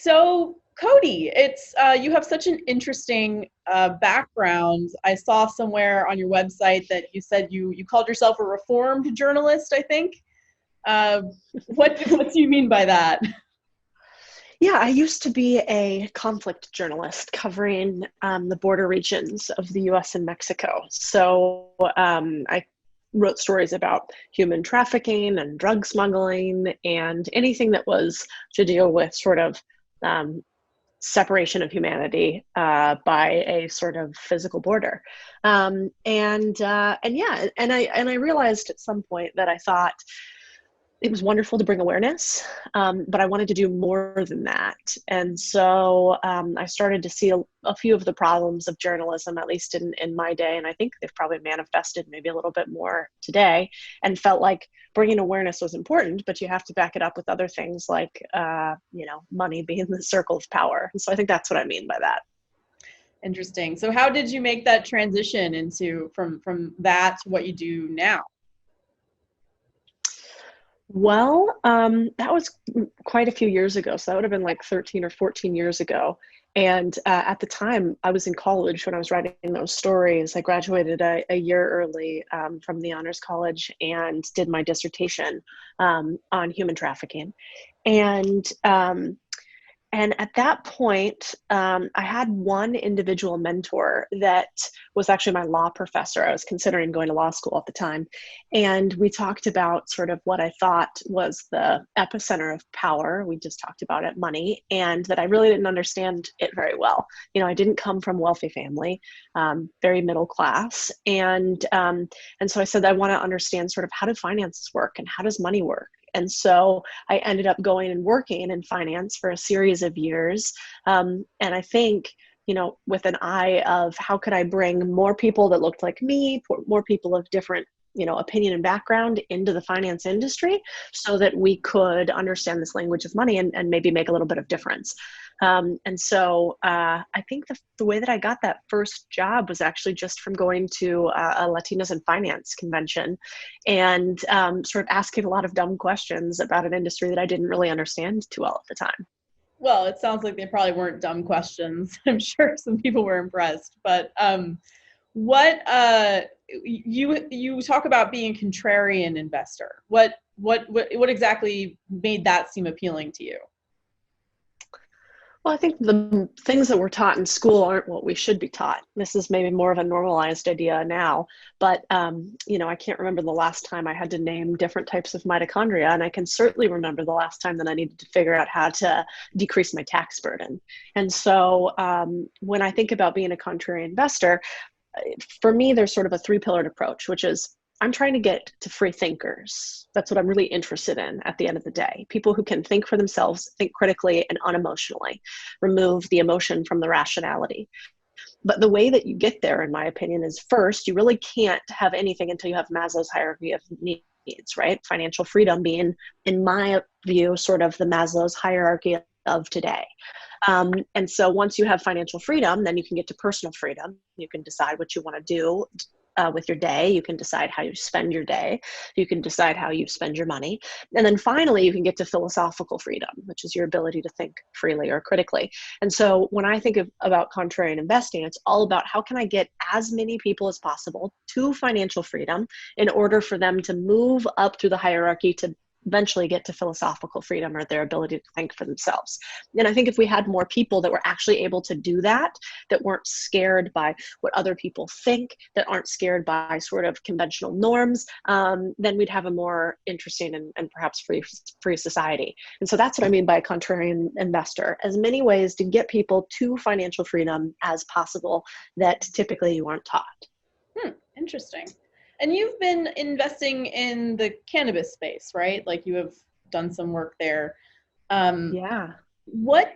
So, Codie, it's you have such an interesting background. I saw somewhere on your website that you said you called yourself a reformed journalist, I think. Uh, what do you mean by that? Yeah, I used to be a conflict journalist covering the border regions of the US and Mexico. I wrote stories about human trafficking and drug smuggling and anything that was to deal with sort of um, separation of humanity by a sort of physical border. And I realized at some point that I thought, it was wonderful to bring awareness, but I wanted to do more than that. And so I started to see a few of the problems of journalism, at least in my day, and I think they've probably manifested maybe a little bit more today, and felt like bringing awareness was important, but you have to back it up with other things like, money being the circle of power. And so I think that's what I mean by that. Interesting. So, how did you make that transition into from that to what you do now? Well, that was quite a few years ago. So that would have been like 13 or 14 years ago. And at the time, I was in college when I was writing those stories. I graduated a year early from the Honors College and did my dissertation on human trafficking. And and at that point, I had one individual mentor that was actually my law professor. I was considering going to law school at the time. And we talked about sort of what I thought was the epicenter of power. We just talked about it, money, and that I really didn't understand it very well. I didn't come from a wealthy family, very middle class. And so I said, I want to understand sort of how do finances work and how does money work? And so I ended up going and working in finance for a series of years. And I think, with an eye of how could I bring more people that looked like me, more people of different, opinion and background into the finance industry so that we could understand this language of money and maybe make a little bit of difference. I think the way that I got that first job was actually just from going to a Latinos in Finance convention and sort of asking a lot of dumb questions about an industry that I didn't really understand too well at the time. Well, it sounds like they probably weren't dumb questions. I'm sure some people were impressed. But what you talk about being a contrarian investor. What exactly made that seem appealing to you? Well, I think the things that we're taught in school aren't what we should be taught. This is maybe more of a normalized idea now, but I can't remember the last time I had to name different types of mitochondria, and I can certainly remember the last time that I needed to figure out how to decrease my tax burden. And so when I think about being a contrarian investor, for me, there's sort of a three-pillared approach, which is I'm trying to get to free thinkers. That's what I'm really interested in at the end of the day. People who can think for themselves, think critically and unemotionally, remove the emotion from the rationality. But the way that you get there, in my opinion, is first, you really can't have anything until you have Maslow's hierarchy of needs, right? Financial freedom being, in my view, sort of the Maslow's hierarchy of today. And so once you have financial freedom, then you can get to personal freedom. You can decide what you want to do with your day. You can decide how you spend your day. You can decide how you spend your money. And then finally, you can get to philosophical freedom, which is your ability to think freely or critically. And so when I think about contrarian investing, it's all about how can I get as many people as possible to financial freedom in order for them to move up through the hierarchy to eventually get to philosophical freedom or their ability to think for themselves. And I think if we had more people that were actually able to do that, that weren't scared by what other people think, that aren't scared by sort of conventional norms, then we'd have a more interesting and perhaps free society. And so that's what I mean by a contrarian investor, as many ways to get people to financial freedom as possible that typically you aren't taught. Interesting. And you've been investing in the cannabis space, right? Like you have done some work there. Yeah. What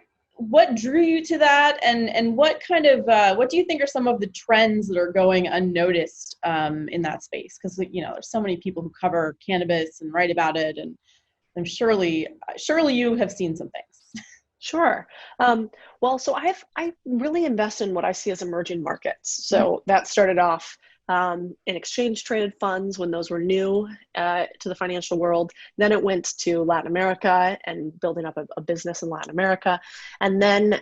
drew you to that, and what kind of what do you think are some of the trends that are going unnoticed in that space? Because there's so many people who cover cannabis and write about it, and surely you have seen some things. Sure. So I really invest in what I see as emerging markets. So that started off in exchange traded funds when those were new to the financial world. Then it went to Latin America and building up a business in Latin America, and then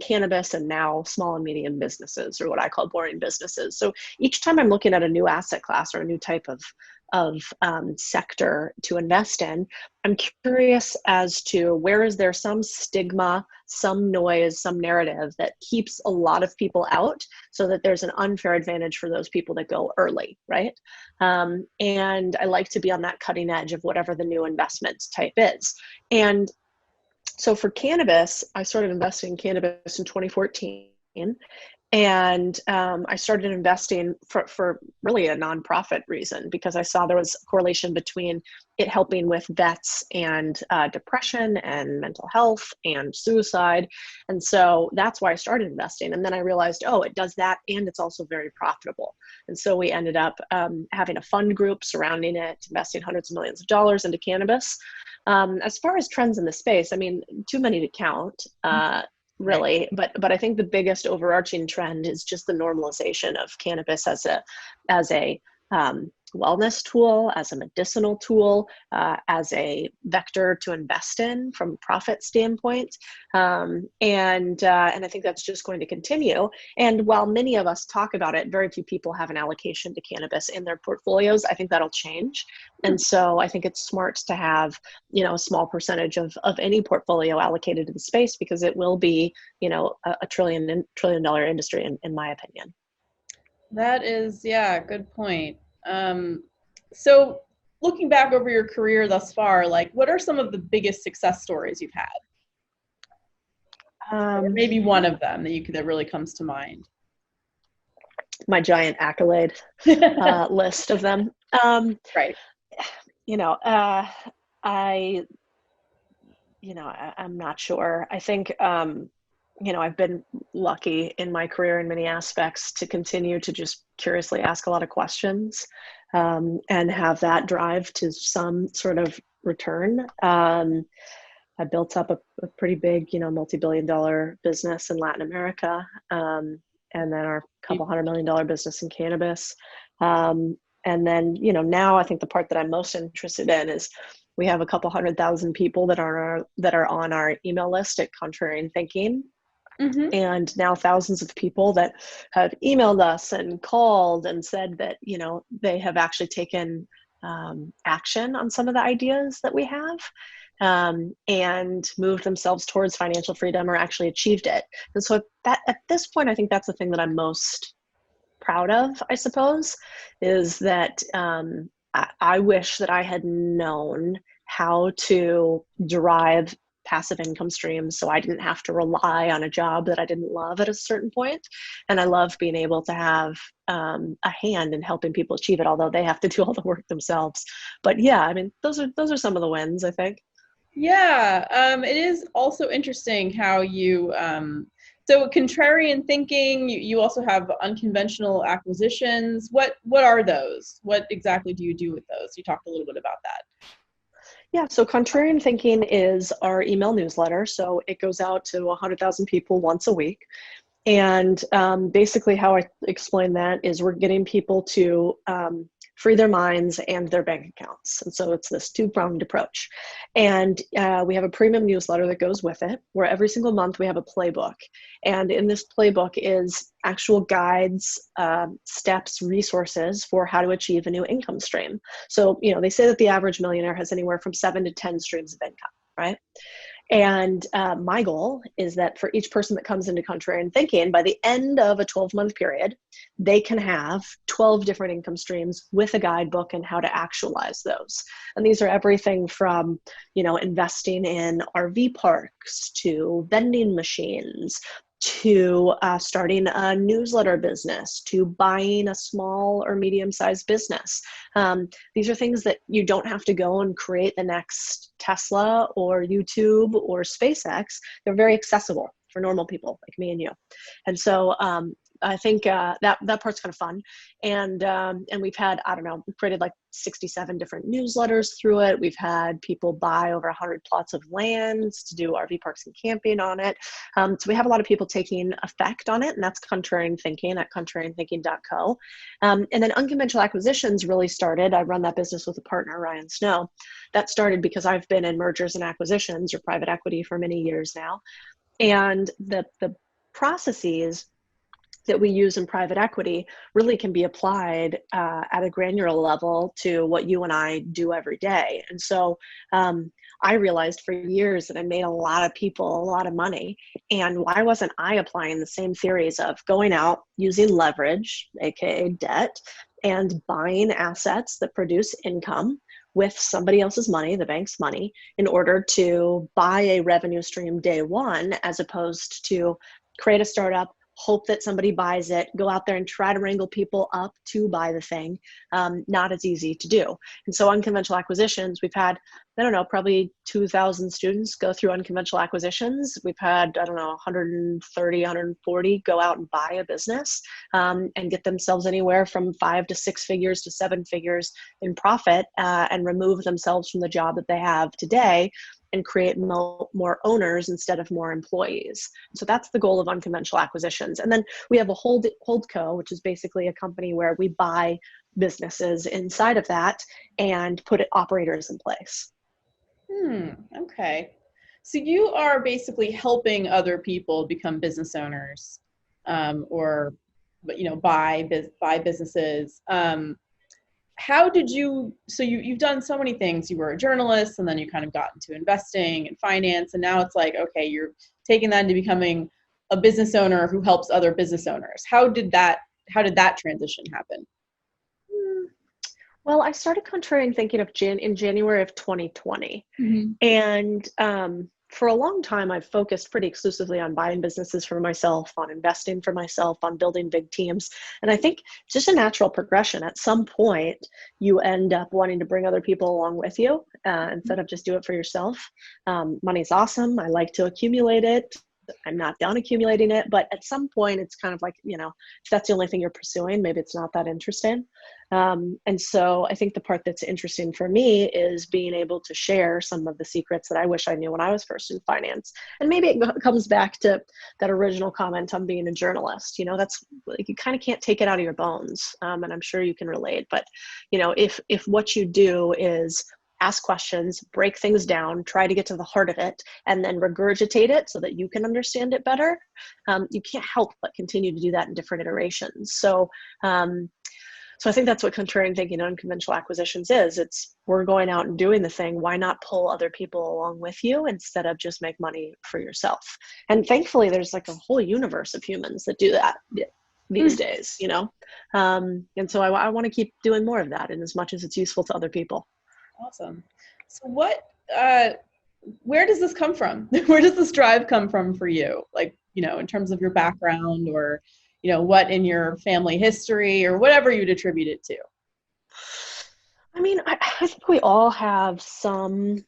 cannabis, and now small and medium businesses, or what I call boring businesses. So each time I'm looking at a new asset class or a new type of sector to invest in, I'm curious as to where is there some stigma, some noise, some narrative that keeps a lot of people out, so that there's an unfair advantage for those people that go early, right? And I like to be on that cutting edge of whatever the new investment type is. And so for cannabis, I started investing in cannabis in 2014. And I started investing for really a nonprofit reason, because I saw there was a correlation between it helping with vets and depression and mental health and suicide. And so that's why I started investing. And then I realized, oh, it does that, and it's also very profitable. And so we ended up having a fund group surrounding it, investing hundreds of millions of dollars into cannabis. As far as trends in the space, I mean, too many to count. Really, but I think the biggest overarching trend is just the normalization of cannabis as a wellness tool, as a medicinal tool, as a vector to invest in from a profit standpoint, and I think that's just going to continue. And while many of us talk about it, very few people have an allocation to cannabis in their portfolios. I think that'll change, and so I think it's smart to have, you know, a small percentage of any portfolio allocated to the space, because it will be, you know, a trillion dollar industry in my opinion. That is, yeah, good point. So looking back over your career thus far, like, what are some of the biggest success stories you've had? Or maybe one of them that really comes to mind. My giant accolade list of them. Right. You know, I'm not sure. I think, you know, I've been lucky in my career in many aspects to continue to just curiously ask a lot of questions, and have that drive to some sort of return. I built up a pretty big, you know, multi-billion-dollar business in Latin America, and then our couple $100 million business in cannabis. And then, you know, now I think the part that I'm most interested in is we have a couple 100,000 people that are on our email list at Contrarian Thinking. Mm-hmm. And now thousands of people that have emailed us and called and said that, you know, they have actually taken action on some of the ideas that we have, and moved themselves towards financial freedom, or actually achieved it. And so at this point, I think that's the thing that I'm most proud of, I suppose, is that I wish that I had known how to derive passive income streams, so I didn't have to rely on a job that I didn't love at a certain point. And I love being able to have a hand in helping people achieve it, although they have to do all the work themselves. But yeah, I mean, those are some of the wins, I think. Yeah, it is also interesting how you, so contrarian thinking, you also have unconventional acquisitions. What are those? What exactly do you do with those? You talked a little bit about that. Yeah, so Contrarian Thinking is our email newsletter. So it goes out to 100,000 people once a week. And basically how I explain that is we're getting people to free their minds and their bank accounts. And so it's this two-pronged approach. And we have a premium newsletter that goes with it, where every single month we have a playbook. And in this playbook is actual guides, steps, resources for how to achieve a new income stream. So, you know, they say that the average millionaire has anywhere from 7 to 10 streams of income, right? And my goal is that for each person that comes into Contrarian Thinking, by the end of a 12-month period, they can have 12 different income streams with a guidebook and how to actualize those. And these are everything from, you know, investing in RV parks to vending machines, to starting a newsletter business, to buying a small or medium-sized business. These are things that you don't have to go and create the next Tesla or YouTube or SpaceX. They're very accessible for normal people like me and you. And so I think that part's kind of fun. And we've had, I don't know, we've created like 67 different newsletters through it. We've had people buy over 100 plots of lands to do RV parks and camping on it. So we have a lot of people taking effect on it, and that's Contrarian Thinking at contrarianthinking.co. And then Unconventional Acquisitions really started. I run that business with a partner, Ryan Snow. That started because I've been in mergers and acquisitions or private equity for many years now. And the processes that we use in private equity really can be applied at a granular level to what you and I do every day. And so I realized for years that I made a lot of people a lot of money. And why wasn't I applying the same theories of going out, using leverage, AKA debt, and buying assets that produce income with somebody else's money, the bank's money, in order to buy a revenue stream day one, as opposed to create a startup, hope that somebody buys it, go out there and try to wrangle people up to buy the thing. Not as easy to do. And so Unconventional Acquisitions, we've had, I don't know, probably 2,000 students go through Unconventional Acquisitions. We've had, I don't know, 130, 140 go out and buy a business and get themselves anywhere from 5 to 6 figures to 7 figures in profit and remove themselves from the job that they have today and create more owners instead of more employees. So that's the goal of Unconventional Acquisitions. And then we have a holdco, which is basically a company where we buy businesses inside of that and put operators in place. Okay. So you are basically helping other people become business owners, or, buy businesses. How did you, so you've done so many things. You were a journalist, and then you kind of got into investing and finance. And now it's like, okay, you're taking that into becoming a business owner who helps other business owners. How did that transition happen? Well, I started Contrarian Thinking in January of 2020. Mm-hmm. And for a long time, I've focused pretty exclusively on buying businesses for myself, on investing for myself, on building big teams. And I think it's just a natural progression. At some point, you end up wanting to bring other people along with you instead of just do it for yourself. Money's awesome. I like to accumulate it. I'm not done accumulating it, but at some point it's kind of like, if that's the only thing you're pursuing, maybe it's not that interesting. And so I think the part that's interesting for me is being able to share some of the secrets that I wish I knew when I was first in finance. And maybe it comes back to that original comment on being a journalist. That's like, you kind of can't take it out of your bones. And I'm sure you can relate, but if what you do is ask questions, break things down, try to get to the heart of it, and then regurgitate it so that you can understand it better, you can't help but continue to do that in different iterations. So I think that's what Contrarian Thinking and Unconventional Acquisitions is. It's we're going out and doing the thing. Why not pull other people along with you instead of just make money for yourself? And thankfully, there's like a whole universe of humans that do that these days, And so I want to keep doing more of that, in as much as it's useful to other people. Awesome. So where does this come from? Where does this drive come from for you? Like, in terms of your background, or, what in your family history, or whatever you'd attribute it to? I mean, I think we all have some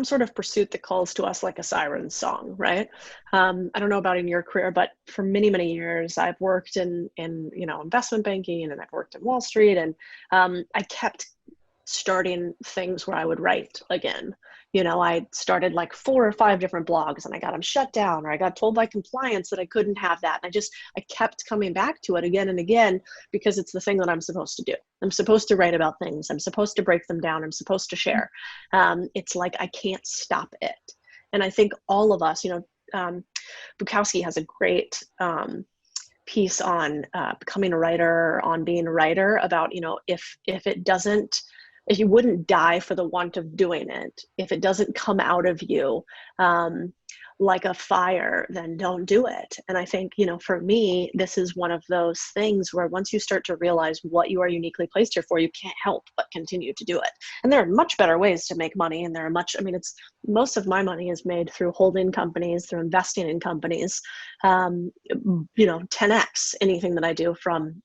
sort of pursuit that calls to us like a siren song, right? I don't know about in your career, but for many, many years, I've worked in investment banking, and I've worked in Wall Street, and I kept starting things where I would write again. I started like 4 or 5 different blogs, and I got them shut down, or I got told by compliance that I couldn't have that. And I kept coming back to it again and again, because it's the thing that I'm supposed to do. I'm supposed to write about things. I'm supposed to break them down. I'm supposed to share. It's like, I can't stop it. And I think all of us, Bukowski has a great piece on becoming a writer, on being a writer, about, if you wouldn't die for the want of doing it, if it doesn't come out of you like a fire, then don't do it. And I think, for me, this is one of those things where once you start to realize what you are uniquely placed here for, you can't help but continue to do it. And there are much better ways to make money. And there are most of my money is made through holding companies, through investing in companies, 10x anything that I do from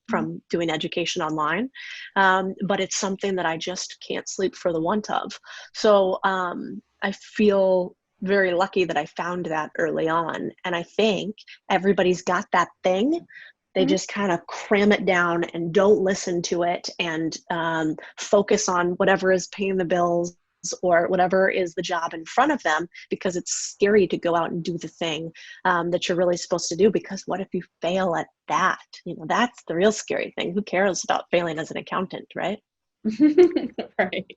doing education online. But it's something that I just can't sleep for the want of. So I feel very lucky that I found that early on. And I think everybody's got that thing. They Mhm. just kind of cram it down and don't listen to it, and focus on whatever is paying the bills or whatever is the job in front of them, because it's scary to go out and do the thing that you're really supposed to do. Because what if you fail at that? That's the real scary thing. Who cares about failing as an accountant, right? Right.